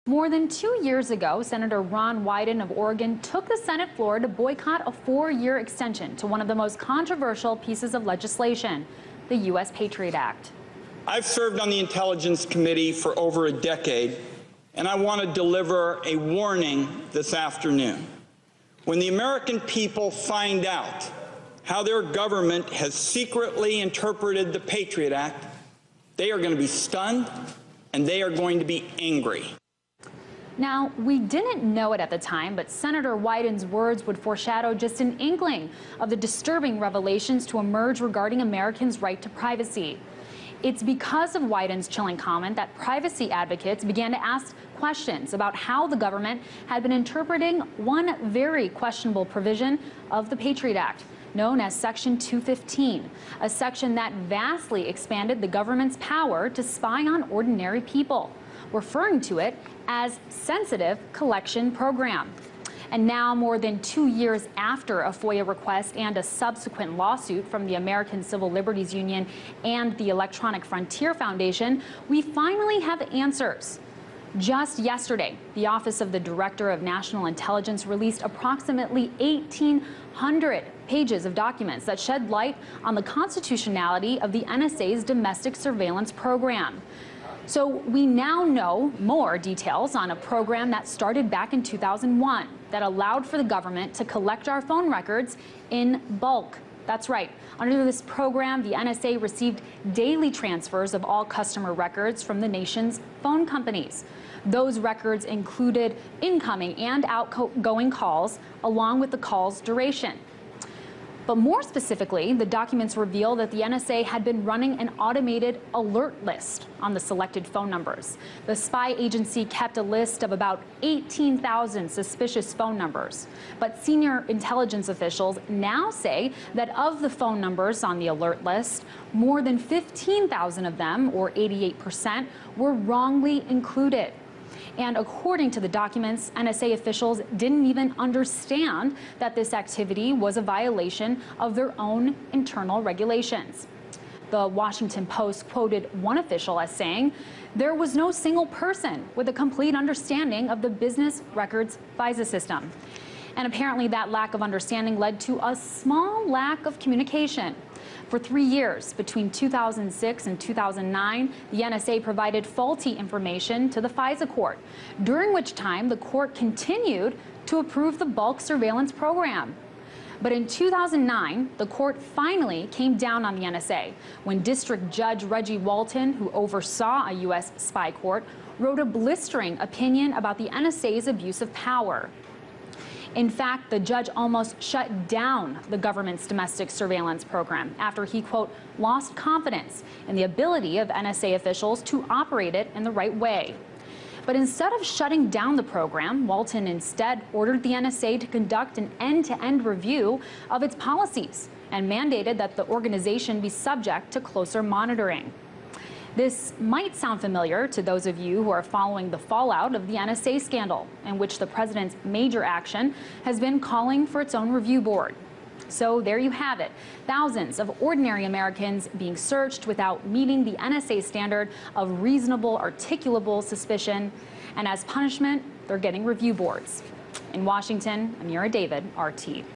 More than 2 years ago, Senator Ron Wyden of Oregon took the Senate floor to boycott a 4-year extension to one of the most controversial pieces of legislation, the U.S. Patriot Act. I've served on the Intelligence Committee for over a decade, and I want to deliver a warning this afternoon. When the American people find out how their government has secretly interpreted the Patriot Act, they are going to be stunned and they are going to be angry. Now, we didn't know it at the time, but Senator Wyden's words would foreshadow just an inkling of the disturbing revelations to emerge regarding Americans' right to privacy. It's because of Wyden's chilling comment that privacy advocates began to ask questions about how the government had been interpreting one very questionable provision of the Patriot Act, known as Section 215, a section that vastly expanded the government's power to spy on ordinary people, referring to it as sensitive collection program. And now, more than 2 years after a FOIA request and a subsequent lawsuit from the American Civil Liberties Union and the Electronic Frontier Foundation, we finally have answers. Just yesterday, the Office of the Director of National Intelligence released approximately 1,800 pages of documents that shed light on the constitutionality of the NSA's domestic surveillance program. So we now know more details on a program that started back in 2001 that allowed for the government to collect our phone records in bulk. That's right. Under this program, the NSA received daily transfers of all customer records from the nation's phone companies. Those records included incoming and outgoing calls, along with the call's duration. But more specifically, the documents reveal that the NSA had been running an automated alert list on the selected phone numbers. The spy agency kept a list of about 18,000 suspicious phone numbers. But senior intelligence officials now say that of the phone numbers on the alert list, more than 15,000 of them, or 88%, were wrongly included. And according to the documents, NSA officials didn't even understand that this activity was a violation of their own internal regulations. The Washington Post quoted one official as saying, "There was no single person with a complete understanding of the business records FISA system." And apparently that lack of understanding led to a small lack of communication. For 3 years, between 2006 and 2009, the NSA provided faulty information to the FISA Court, during which time the court continued to approve the bulk surveillance program. But in 2009, the court finally came down on the NSA when District Judge Reggie Walton, who oversaw a U.S. spy court, wrote a blistering opinion about the NSA's abuse of power. In fact, the judge almost shut down the government's domestic surveillance program after he, quote, lost confidence in the ability of NSA officials to operate it in the right way. But instead of shutting down the program, Walton instead ordered the NSA to conduct an end-to-end review of its policies and mandated that the organization be subject to closer monitoring. This might sound familiar to those of you who are following the fallout of the NSA scandal, in which the president's major action has been calling for its own review board. So there you have it, thousands of ordinary Americans being searched without meeting the NSA standard of reasonable, articulable suspicion, and as punishment, they're getting review boards. In Washington, Amira David, RT.